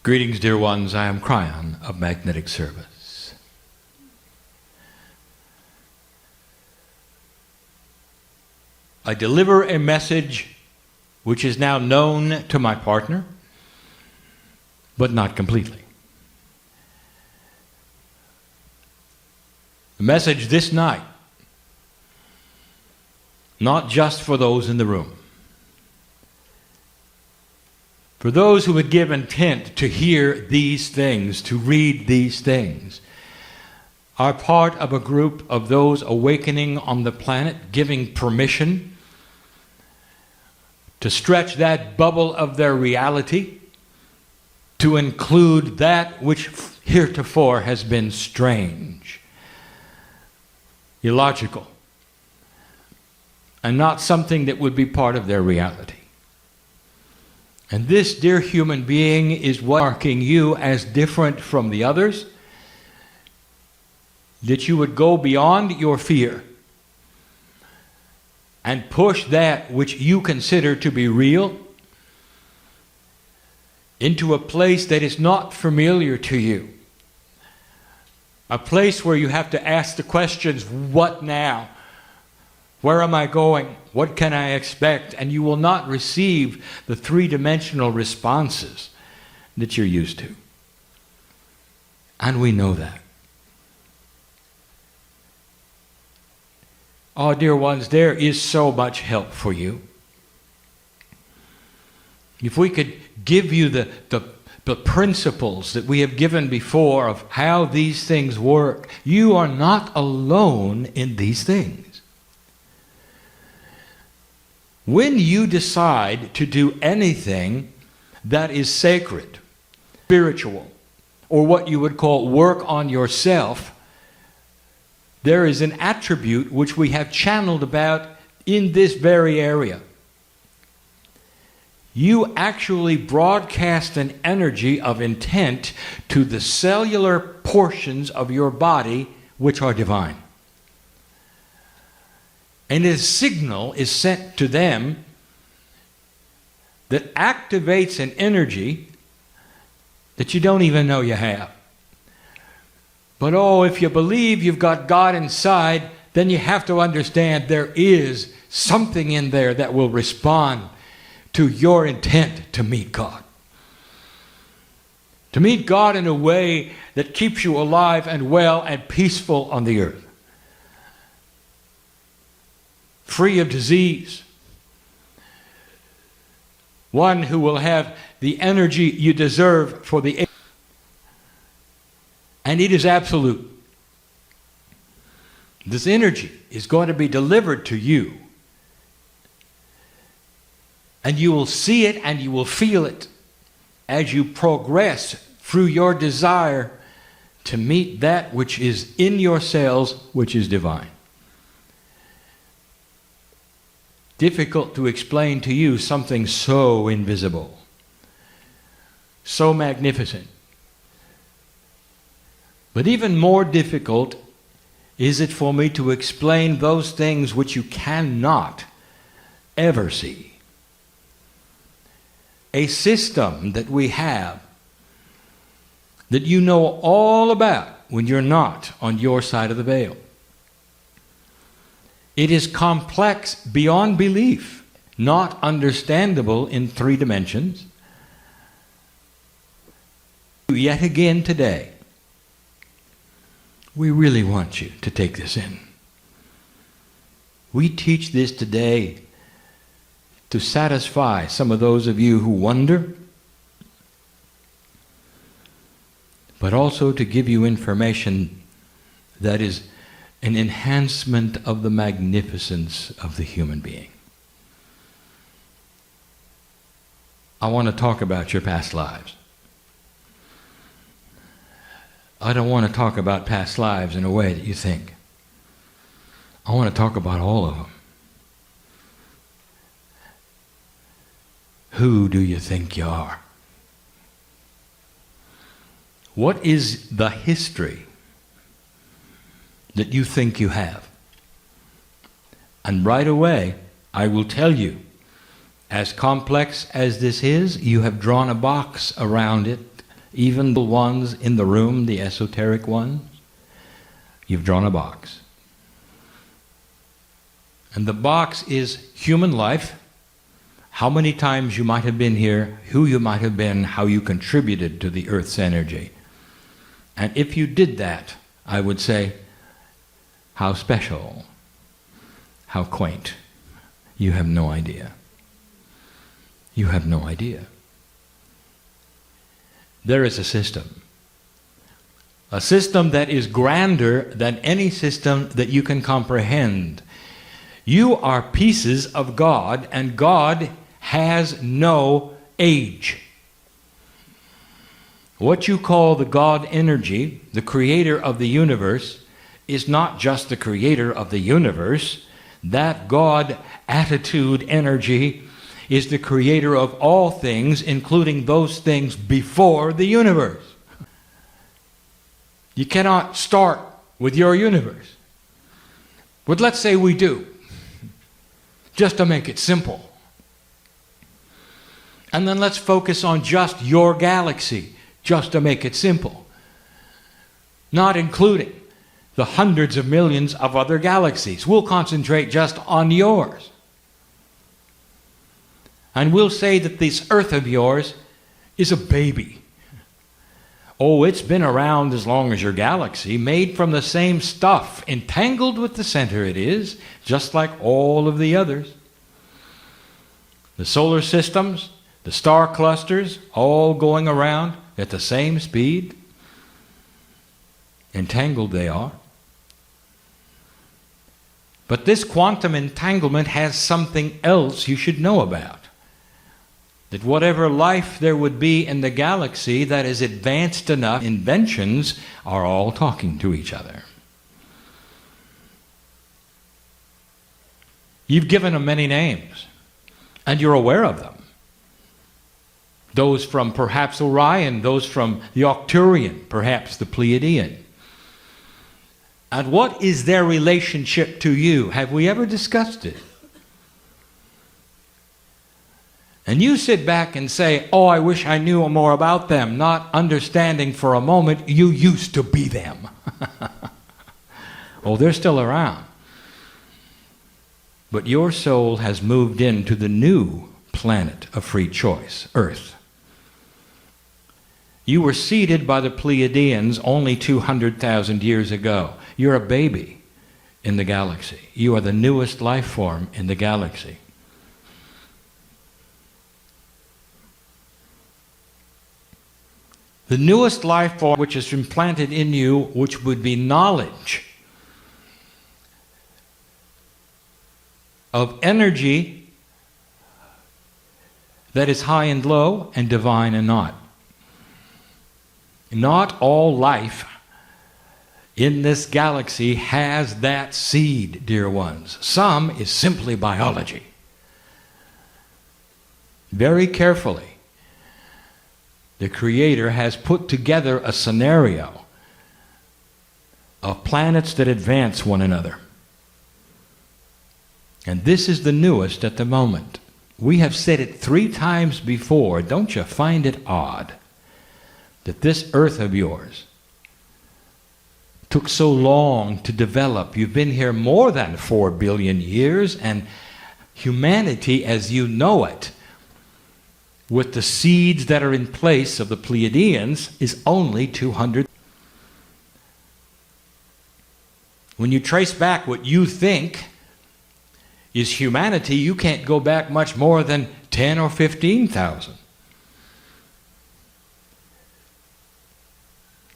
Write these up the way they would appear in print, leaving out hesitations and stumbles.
Greetings, dear ones. I am Cryon of Magnetic Service. I deliver a message which is now known to my partner, but not completely. The message this night, not just for those in the room, for those who would give intent to hear these things, to read these things, are part of a group of those awakening on the planet, giving permission to stretch that bubble of their reality to include that which heretofore has been strange, illogical, and not something that would be part of their reality. And this, dear human being, is what marking you as different from the others, that you would go beyond your fear and push that which you consider to be real into a place that is not familiar to you. A place where you have to ask the questions, what now? Where am I going? What can I expect? And you will not receive the three-dimensional responses that you're used to. And we know that. Oh, dear ones, there is so much help for you. If we could give you the principles that we have given before of how these things work, you are not alone in these things. When you decide to do anything that is sacred, spiritual, or what you would call work on yourself, there is an attribute which we have channeled about in this very area. You actually broadcast an energy of intent to the cellular portions of your body which are divine. And a signal is sent to them that activates an energy that you don't even know you have. But oh, if you believe you've got God inside, then you have to understand there is something in there that will respond to your intent to meet God. To meet God in a way that keeps you alive and well and peaceful on the earth. Free of disease. One who will have the energy you deserve for the age. And it is absolute. This energy is going to be delivered to you. And you will see it and you will feel it as you progress through your desire to meet that which is in your cells, which is divine. Difficult to explain to you something so invisible, so magnificent. But even more difficult is it for me to explain those things which you cannot ever see. A system that we have that you know all about when you're not on your side of the veil. It is complex beyond belief, not understandable in 3 dimensions. Yet again today, we really want you to take this in. We teach this today to satisfy some of those of you who wonder, but also to give you information that is an enhancement of the magnificence of the human being. I want to talk about your past lives. I don't want to talk about past lives in a way that you think. I want to talk about all of them. Who do you think you are? What is the history that you think you have? And right away, I will tell you, as complex as this is, you have drawn a box around it even the ones in the room, the esoteric ones. You've drawn a box. And the box is human life, how many times you might have been here, who you might have been, how you contributed to the earth's energy. And if you did that, I would say, how special, how quaint. You have no idea. You have no idea. There is a system that is grander than any system that you can comprehend. You are pieces of God, and God has no age. What you call the God energy, the creator of the universe, is not just the creator of the universe. That God attitude energy is the creator of all things, including those things before the universe. You cannot start with your universe. But let's say we do, just to make it simple. And then let's focus on just your galaxy, just to make it simple. Not including the hundreds of millions of other galaxies. We'll concentrate just on yours. And we'll say that this Earth of yours is a baby. Oh, it's been around as long as your galaxy, made from the same stuff, entangled with the center it is, just like all of the others. The solar systems, the star clusters, all going around at the same speed. Entangled they are. But this quantum entanglement has something else you should know about. That whatever life there would be in the galaxy that is advanced enough, inventions are all talking to each other. You've given them many names, and you're aware of them. Those from perhaps Orion, those from the Arcturian, perhaps the Pleiadian. And what is their relationship to you? Have we ever discussed it? And you sit back and say, oh, I wish I knew more about them, not understanding for a moment you used to be them. Oh, they're still around. But your soul has moved into the new planet of free choice, Earth. You were seeded by the Pleiadians only 200,000 years ago. You're a baby in the galaxy. You are the newest life form in the galaxy. The newest life form which is implanted in you, which would be knowledge of energy that is high and low and divine and not. Not all life in this galaxy has that seed, dear ones. Some is simply biology. Very carefully, the Creator has put together a scenario of planets that advance one another. And this is the newest at the moment. We have said it 3 times before. Don't you find it odd that this Earth of yours took so long to develop? You've been here more than 4 billion years, and humanity as you know it, with the seeds that are in place of the Pleiadians, is only 200. When you trace back what you think is humanity, you can't go back much more than 10 or 15,000.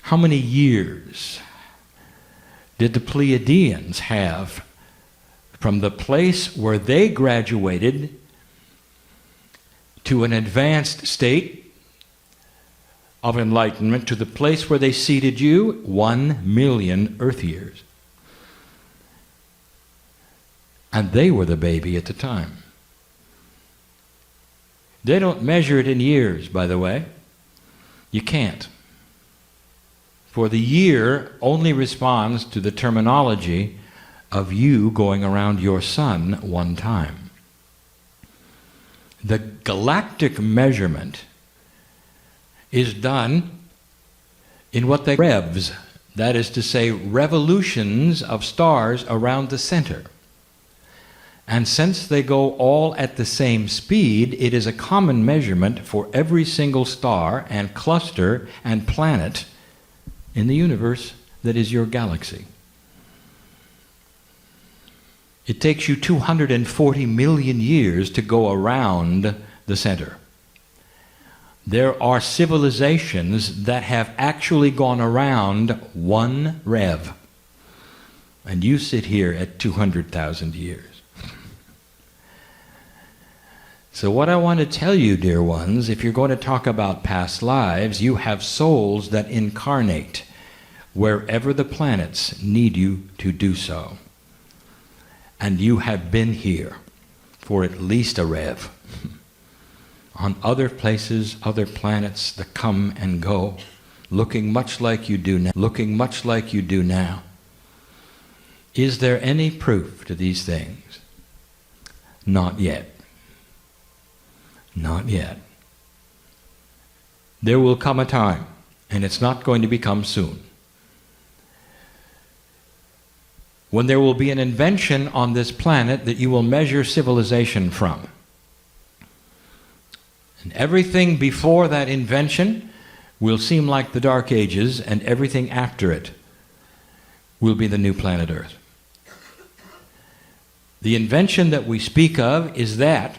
How many years did the Pleiadians have from the place where they graduated to an advanced state of enlightenment, to the place where they seated you? 1 million Earth years. And they were the baby at the time. They don't measure it in years, by the way. You can't. For the year only responds to the terminology of you going around your sun one time. The galactic measurement is done in what they revs, that is to say, revolutions of stars around the center. And since they go all at the same speed, it is a common measurement for every single star and cluster and planet in the universe that is your galaxy. It takes you 240 million years to go around the center. There are civilizations that have actually gone around 1 rev. And you sit here at 200,000 years. So what I want to tell you, dear ones, if you're going to talk about past lives, you have souls that incarnate wherever the planets need you to do so. And you have been here for at least a rev. On other places, other planets that come and go, looking much like you do now. Is there any proof to these things? Not yet. Not yet. There will come a time, and it's not going to become soon, when there will be an invention on this planet that you will measure civilization from. And everything before that invention will seem like the Dark Ages, and everything after it will be the new planet Earth. The invention that we speak of is that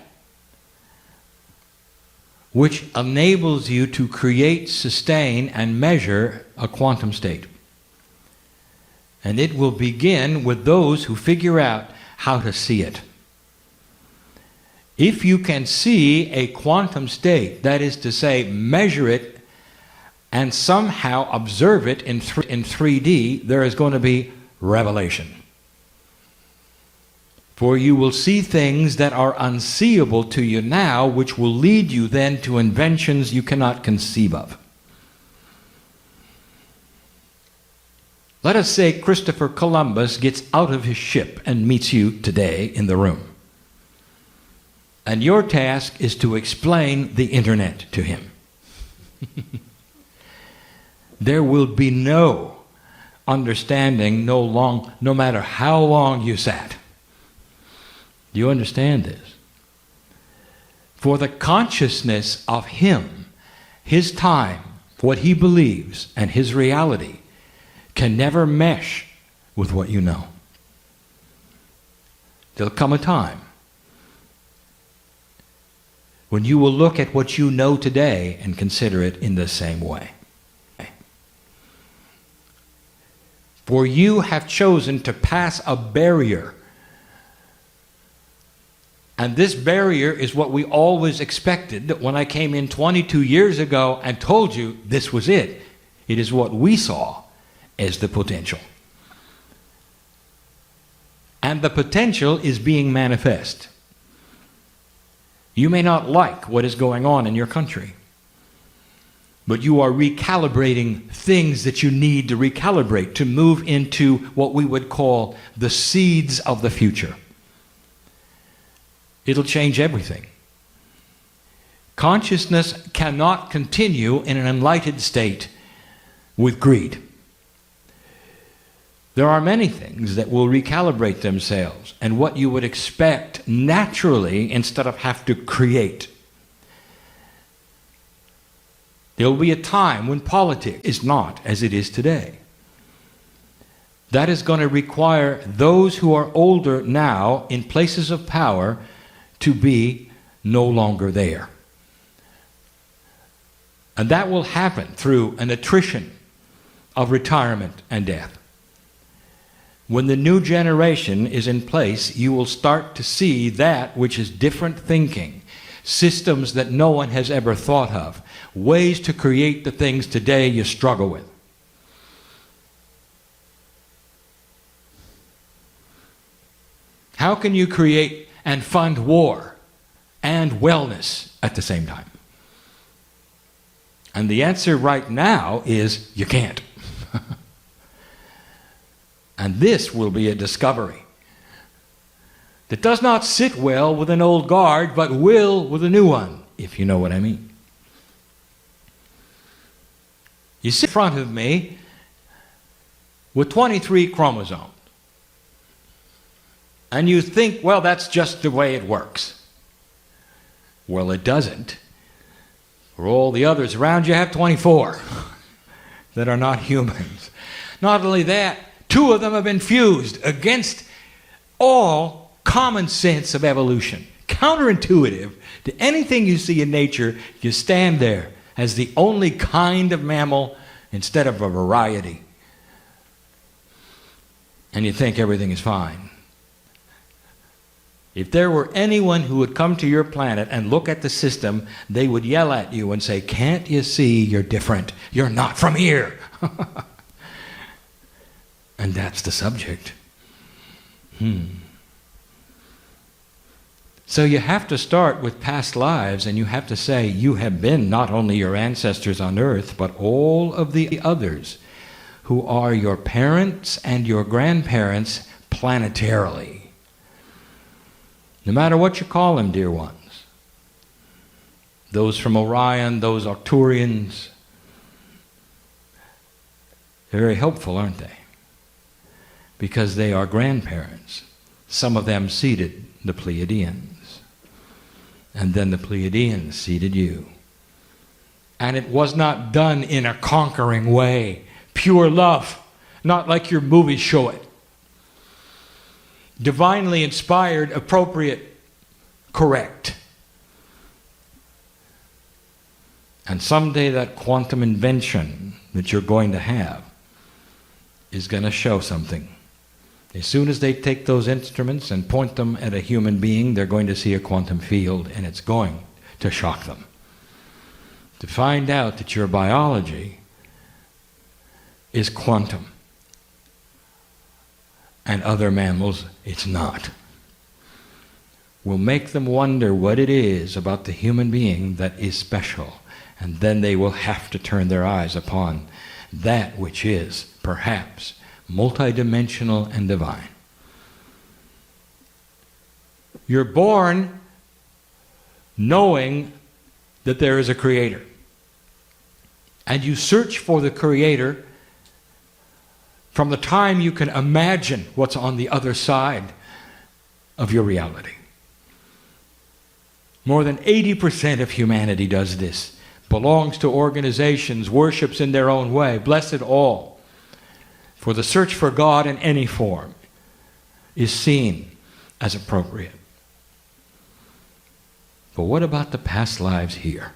which enables you to create, sustain, and measure a quantum state. And it will begin with those who figure out how to see it. If you can see a quantum state, that is to say, measure it and somehow observe it in 3D, there is going to be revelation. For you will see things that are unseeable to you now, which will lead you then to inventions you cannot conceive of. Let us say Christopher Columbus gets out of his ship and meets you today in the room. And your task is to explain the internet to him. There will be no understanding, no matter how long you sat. Do you understand this? For the consciousness of him, his time, what he believes, and his reality can never mesh with what you know. There'll come a time when you will look at what you know today and consider it in the same way. For you have chosen to pass a barrier. And this barrier is what we always expected when I came in 22 years ago and told you this was it. It is what we saw as the potential. And the potential is being manifest. You may not like what is going on in your country, but you are recalibrating things that you need to recalibrate to move into what we would call the seeds of the future. It'll change everything. Consciousness cannot continue in an enlightened state with greed. There are many things that will recalibrate themselves, and what you would expect naturally instead of have to create. There will be a time when politics is not as it is today. That is going to require those who are older now in places of power to be no longer there. And that will happen through an attrition of retirement and death. When the new generation is in place, you will start to see that which is different thinking, systems that no one has ever thought of, ways to create the things today you struggle with. How can you create and fund war and wellness at the same time? And the answer right now is you can't. And this will be a discovery that does not sit well with an old guard, but will with a new one, if you know what I mean. You sit in front of me with 23 chromosomes. And you think, well, that's just the way it works. Well, it doesn't. For all the others around you have 24 that are not humans. Not only that, 2 of them have been fused against all common sense of evolution. Counterintuitive to anything you see in nature, you stand there as the only kind of mammal instead of a variety. And you think everything is fine. If there were anyone who would come to your planet and look at the system, they would yell at you and say, "Can't you see you're different? You're not from here." And that's the subject. So you have to start with past lives, and you have to say, you have been not only your ancestors on earth, but all of the others who are your parents and your grandparents planetarily. No matter what you call them, dear ones. Those from Orion, those Arcturians. They're very helpful, aren't they? Because they are grandparents. Some of them seeded the Pleiadians. And then the Pleiadians seeded you. And it was not done in a conquering way. Pure love. Not like your movies show it. Divinely inspired, appropriate, correct. And someday that quantum invention that you're going to have is going to show something. As soon as they take those instruments and point them at a human being, they're going to see a quantum field, and it's going to shock them. To find out that your biology is quantum. And other mammals, it's not. Will make them wonder what it is about the human being that is special. And then they will have to turn their eyes upon that which is, perhaps, multidimensional and divine. You're born knowing that there is a creator. And you search for the creator from the time you can imagine what's on the other side of your reality. More than 80% of humanity does this. Belongs to organizations, worships in their own way. Bless it all. For the search for God in any form is seen as appropriate. But what about the past lives here?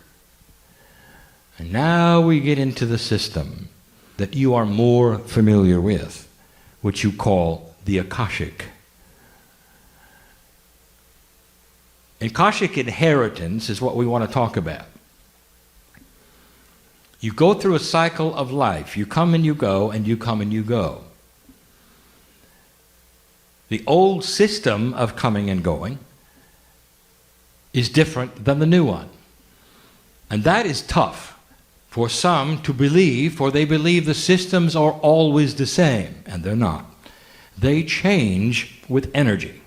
And now we get into the system that you are more familiar with, which you call the Akashic. Akashic inheritance is what we want to talk about. You go through a cycle of life. You come and you go, and you come and you go. The old system of coming and going is different than the new one. And that is tough for some to believe, for they believe the systems are always the same, and they're not. They change with energy.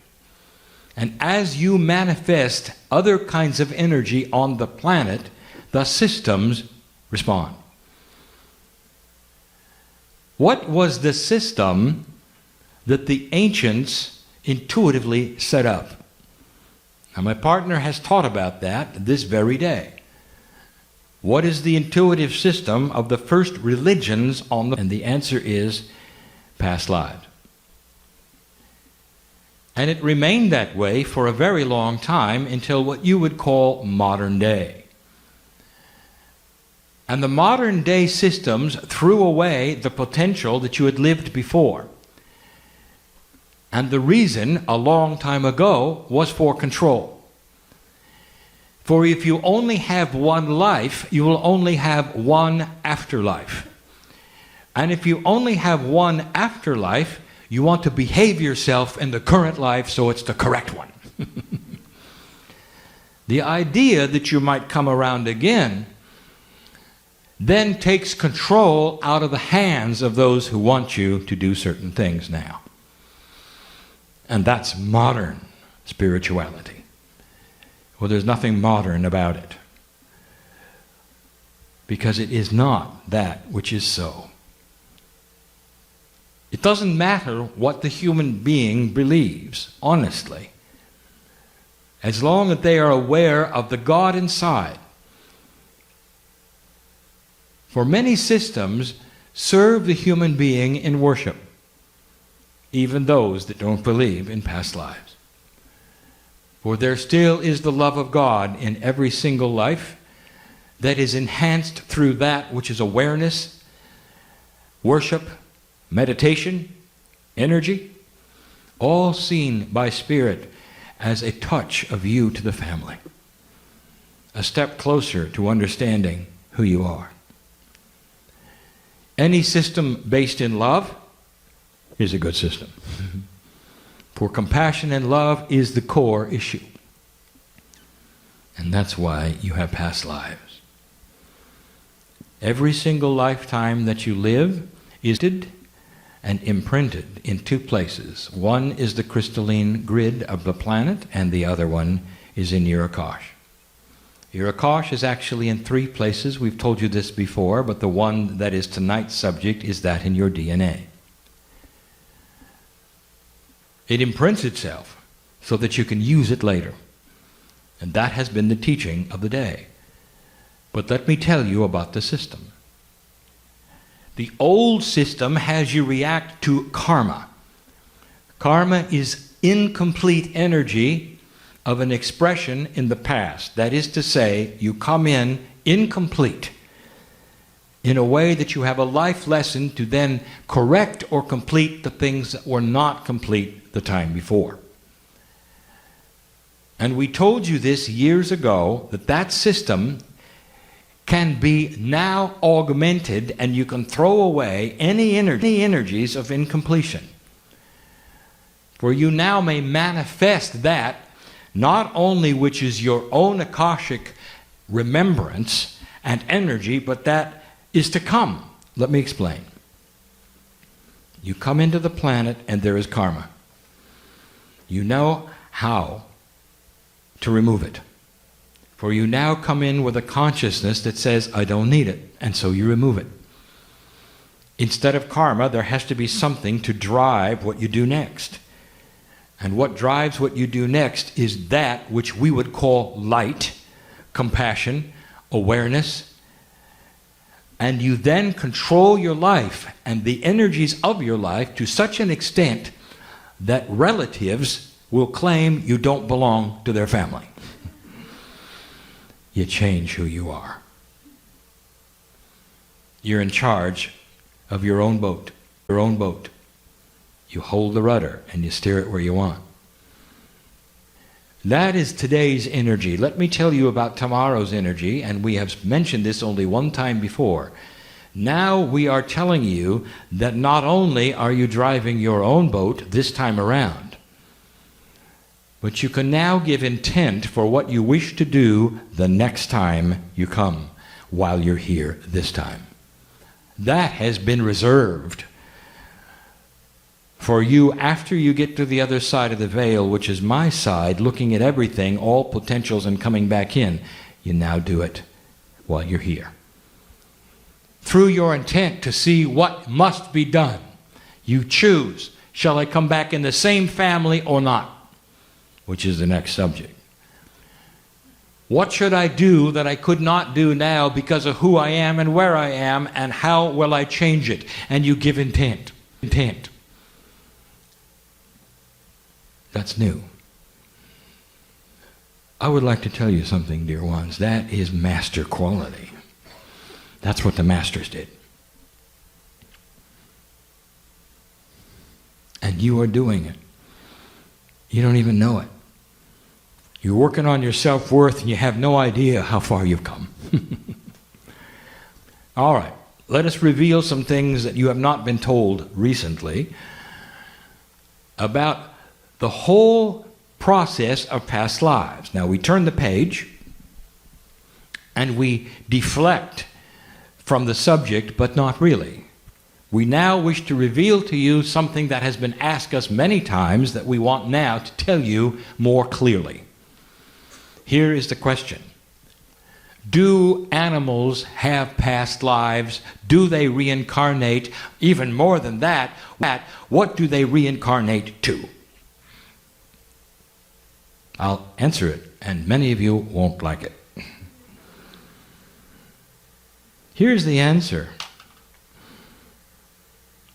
And as you manifest other kinds of energy on the planet, the systems respond. What was the system that the ancients intuitively set up? Now, my partner has taught about that this very day. What is the intuitive system of the first religions on the... And the answer is past lives. And it remained that way for a very long time until what you would call modern day. And the modern day systems threw away the potential that you had lived before. And the reason, a long time ago, was for control. For if you only have one life, you will only have one afterlife. And if you only have one afterlife, you want to behave yourself in the current life so it's the correct one. The idea that you might come around again then takes control out of the hands of those who want you to do certain things now. And that's modern spirituality. Well, there's nothing modern about it. because it is not that which is so. It doesn't matter what the human being believes, honestly, as long as they are aware of the God inside. For many systems serve the human being in worship, even those that don't believe in past lives. For there still is the love of God in every single life that is enhanced through that which is awareness, worship, meditation, energy, all seen by Spirit as a touch of you to the family, a step closer to understanding who you are. Any system based in love is a good system. For compassion and love is the core issue. And that's why you have past lives. Every single lifetime that you live is and imprinted in two places. One is the crystalline grid of the planet, and the other one is in your Akash. Your Akash is actually in three places. We've told you this before, but the one that is tonight's subject is that in your DNA. It imprints itself so that you can use it later. And that has been the teaching of the day. But let me tell you about the system. The old system has you react to karma. Karma is incomplete energy of an expression in the past. That is to say, you come in incomplete in a way that you have a life lesson to then correct or complete the things that were not complete the time before. And we told you this years ago, that that system can be now augmented, and you can throw away any energies of incompletion. For you now may manifest that, not only which is your own Akashic remembrance and energy, but that is to come. Let me explain. You come into the planet and there is karma. You know how to remove it. For you now come in with a consciousness that says, I don't need it, and so you remove it. Instead of karma, there has to be something to drive what you do next. And what drives what you do next is that which we would call light, compassion, awareness. And you then control your life and the energies of your life to such an extent that relatives will claim you don't belong to their family. You change who you are. You're in charge of your own boat. Your own boat. You hold the rudder and you steer it where you want. That is today's energy. Let me tell you about tomorrow's energy, and we have mentioned this only one time before. Now we are telling you that not only are you driving your own boat this time around, but you can now give intent for what you wish to do the next time you come, while you're here this time. That has been reserved for you after you get to the other side of the veil, which is my side, looking at everything, all potentials, and coming back in. You now do it while you're here. Through your intent to see what must be done, you choose, shall I come back in the same family or not? Which is the next subject. What should I do that I could not do now because of who I am and where I am, and how will I change it? And you give intent. Intent. That's new. I would like to tell you something, dear ones. That is master quality. That's what the masters did. And you are doing it. You don't even know it. You're working on your self-worth and you have no idea how far you've come. All right, let us reveal some things that you have not been told recently about the whole process of past lives. Now we turn the page and we deflect from the subject, but not really. We now wish to reveal to you something that has been asked us many times that we want now to tell you more clearly. Here is the question. Do animals have past lives? Do they reincarnate? Even more than that, what do they reincarnate to? I'll answer it, and many of you won't like it. Here's the answer.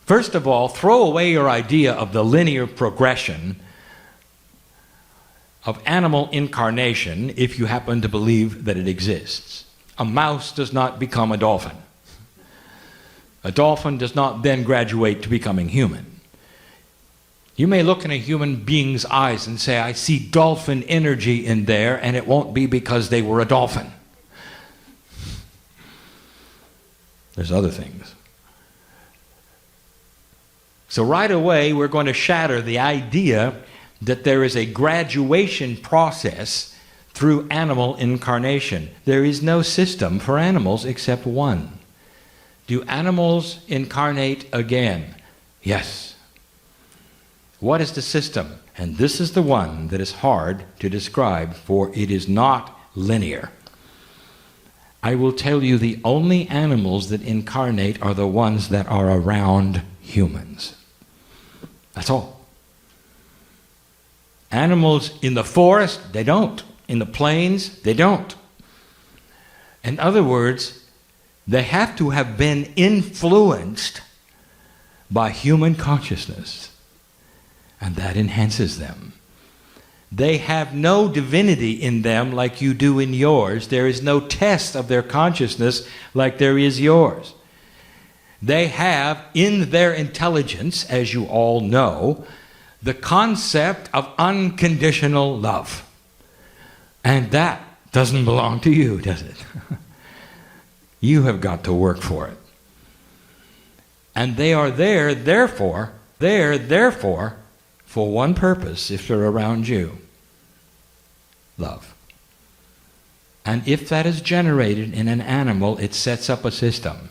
First of all, throw away your idea of the linear progression of animal incarnation if you happen to believe that it exists. A mouse does not become a dolphin. A dolphin does not then graduate to becoming human. You may look in a human being's eyes and say, I see dolphin energy in there, and it won't be because they were a dolphin. There's other things. So right away, we're going to shatter the idea that there is a graduation process through animal incarnation. There is no system for animals except one. Do animals incarnate again? Yes. What is the system? And this is the one that is hard to describe, for it is not linear. I will tell you the only animals that incarnate are the ones that are around humans. That's all. Animals in the forest, they don't. In the plains, they don't. In other words, they have to have been influenced by human consciousness, and that enhances them. They have no divinity in them like you do in yours. There is no test of their consciousness like there is yours. They have in their intelligence, as you all know, the concept of unconditional love. And that doesn't belong to you, does it? You have got to work for it. And they are there, therefore, for one purpose if they're around you. Love. And if that is generated in an animal, it sets up a system.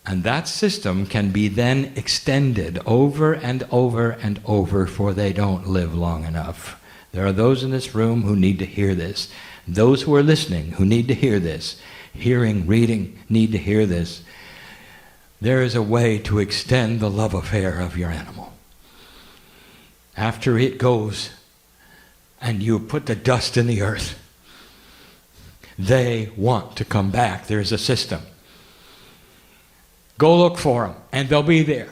And that system can be then extended over and over and over, for they don't live long enough. There are those in this room who need to hear this. Those who are listening who need to hear this. Hearing, reading, need to hear this. There is a way to extend the love affair of your animal. After it goes and you put the dust in the earth, they want to come back. There's a system. Go look for them, and they'll be there.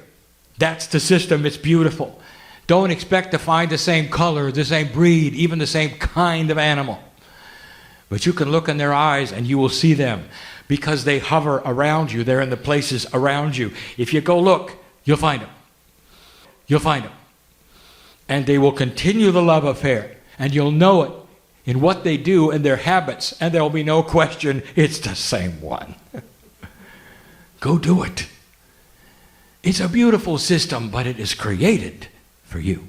That's the system. It's beautiful. Don't expect to find the same color, the same breed, even the same kind of animal. But you can look in their eyes and you will see them because they hover around you. They're in the places around you. If you go look, you'll find them. You'll find them. And they will continue the love affair, and you'll know it in what they do and their habits, and there will be no question it's the same one. Go do it. It's a beautiful system, but it is created for you.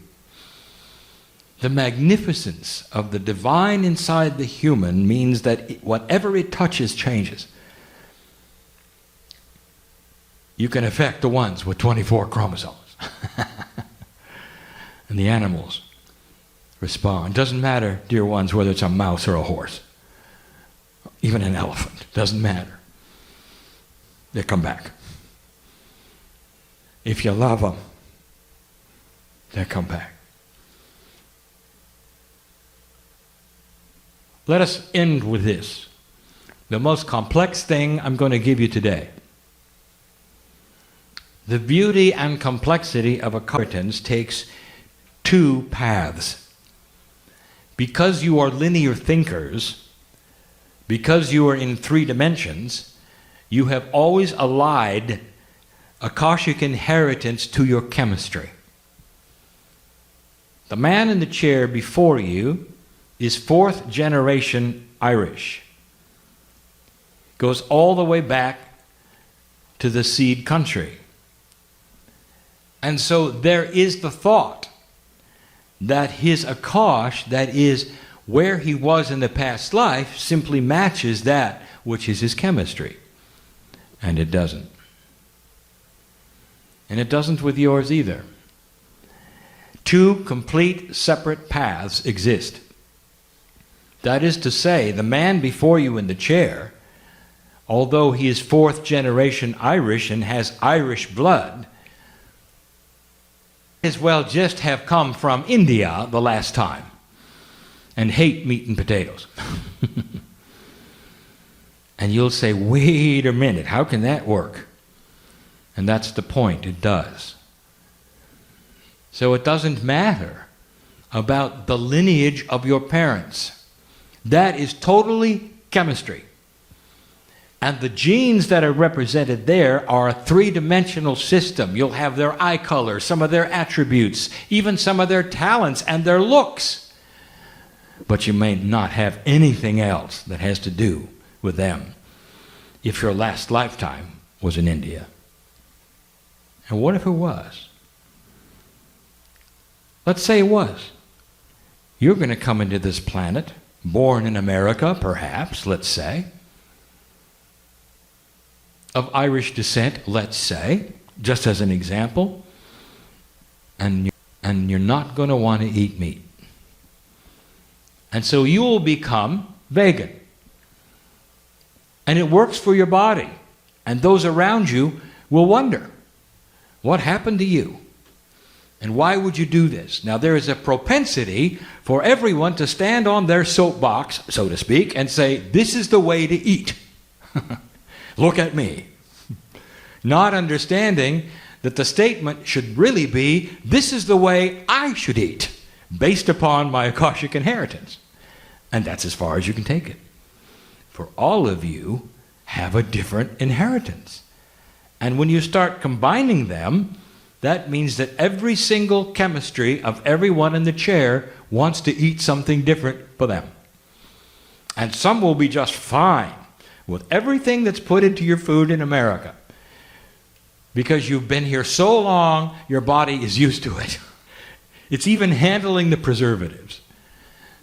The magnificence of the divine inside the human means that whatever it touches changes. You can affect the ones with 24 chromosomes. And the animals respond. Doesn't matter, dear ones, whether it's a mouse or a horse. Even an elephant. Doesn't matter. They come back. If you love them, they come back. Let us end with this. The most complex thing I'm going to give you today. The beauty and complexity of a inheritance takes two paths. Because you are linear thinkers, because you are in 3 dimensions, you have always allied Akashic inheritance to your chemistry. The man in the chair before you is 4th generation Irish. Goes all the way back to the seed country. And so there is the thought that his Akash, that is where he was in the past life, simply matches that which is his chemistry. And it doesn't. And it doesn't with yours either. 2 complete separate paths exist. That is to say, the man before you in the chair, although he is fourth generation Irish and has Irish blood, as well just have come from India the last time and hate meat and potatoes. And you'll say, wait a minute, how can that work? And that's the point, it does. So it doesn't matter about the lineage of your parents. That is totally chemistry. And the genes that are represented there are a three-dimensional system. You'll have their eye color, some of their attributes, even some of their talents and their looks. But you may not have anything else that has to do with them if your last lifetime was in India. And what if it was? Let's say it was. You're going to come into this planet, born in America, perhaps, let's say, of Irish descent, let's say, just as an example, and you're not going to want to eat meat. And so you will become vegan. And it works for your body. And those around you will wonder, what happened to you? And why would you do this? Now, there is a propensity for everyone to stand on their soapbox, so to speak, and say, this is the way to eat. Look at me. Not understanding that the statement should really be, this is the way I should eat, based upon my Akashic inheritance. And that's as far as you can take it. For all of you have a different inheritance. And when you start combining them, that means that every single chemistry of everyone in the chair wants to eat something different for them. And some will be just fine with everything that's put into your food in America. Because you've been here so long, your body is used to it. It's even handling the preservatives.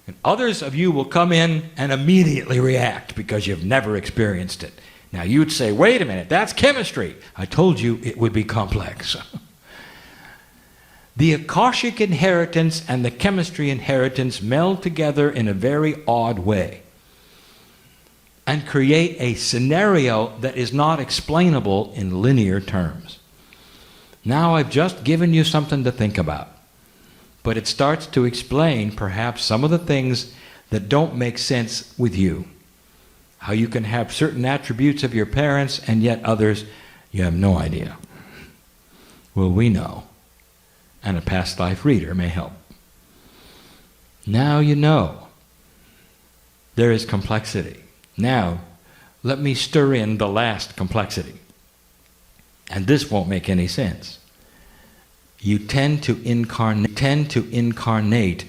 And others of you will come in and immediately react because you've never experienced it. Now you'd say, wait a minute, that's chemistry. I told you it would be complex. The Akashic inheritance and the chemistry inheritance meld together in a very odd way and create a scenario that is not explainable in linear terms. Now I've just given you something to think about, but it starts to explain perhaps some of the things that don't make sense with you. How you can have certain attributes of your parents and yet others you have no idea. Well, we know, and a past life reader may help. Now you know there is complexity. Now, let me stir in the last complexity. And this won't make any sense. You tend to incarnate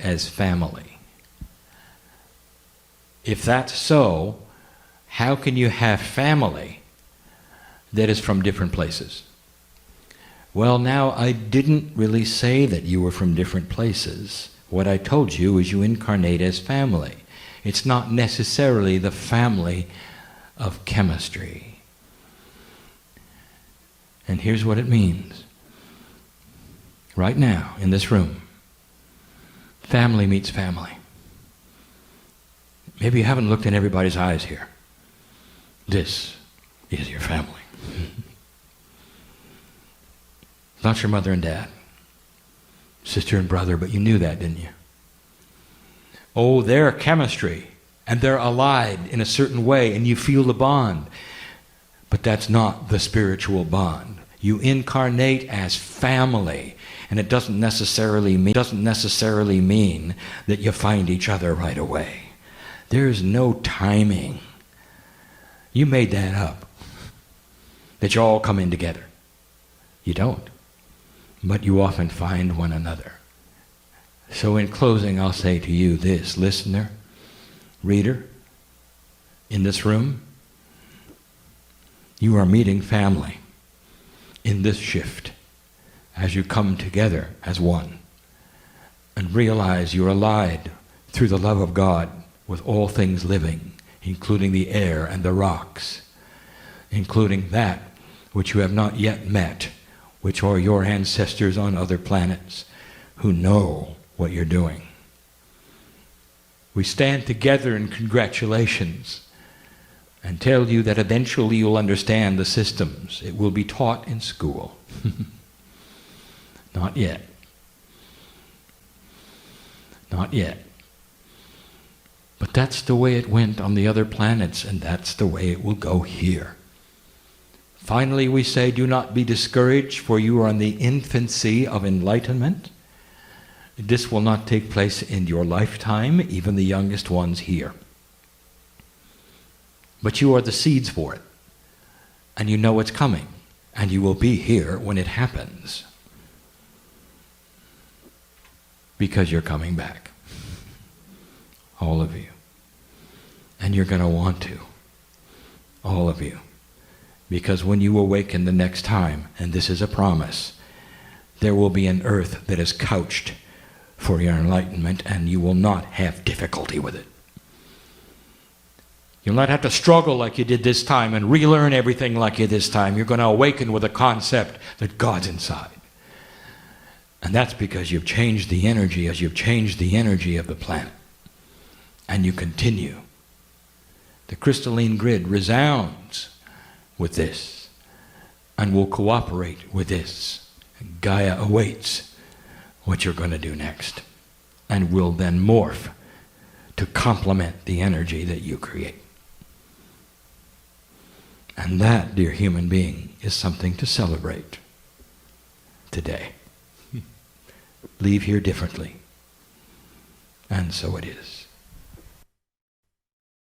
as family. If that's so, how can you have family that is from different places? Well, now, I didn't really say that you were from different places. What I told you is you incarnate as family. It's not necessarily the family of chemistry. And here's what it means. Right now, in this room, family meets family. Maybe you haven't looked in everybody's eyes here. This is your family. Not your mother and dad, sister and brother, but you knew that, didn't you? Oh, they're chemistry, and they're allied in a certain way, and you feel the bond. But that's not the spiritual bond. You incarnate as family, and it doesn't necessarily mean that you find each other right away. There's no timing. You made that up, that you all come in together. You don't. But you often find one another. So in closing, I'll say to you this, listener, reader, in this room, you are meeting family in this shift as you come together as one and realize you're allied through the love of God with all things living, including the air and the rocks, including that which you have not yet met, which are your ancestors on other planets who know what you're doing. We stand together in congratulations and tell you that eventually you'll understand the systems. It will be taught in school. Not yet. Not yet. But that's the way it went on the other planets, and that's the way it will go here. Finally, we say, do not be discouraged, for you are in the infancy of enlightenment. This will not take place in your lifetime, even the youngest ones here. But you are the seeds for it, and you know it's coming, and you will be here when it happens. Because you're coming back. All of you. And you're going to want to. All of you. Because when you awaken the next time, and this is a promise, there will be an earth that is couched for your enlightenment, and you will not have difficulty with it. You'll not have to struggle like you did this time and relearn everything like you did this time. You're going to awaken with a concept that God's inside. And that's because you've changed the energy as you've changed the energy of the planet. And you continue. The crystalline grid resounds with this and will cooperate with this. Gaia awaits what you're going to do next and will then morph to complement the energy that you create. And that, dear human being, is something to celebrate today. Leave here differently. And so it is.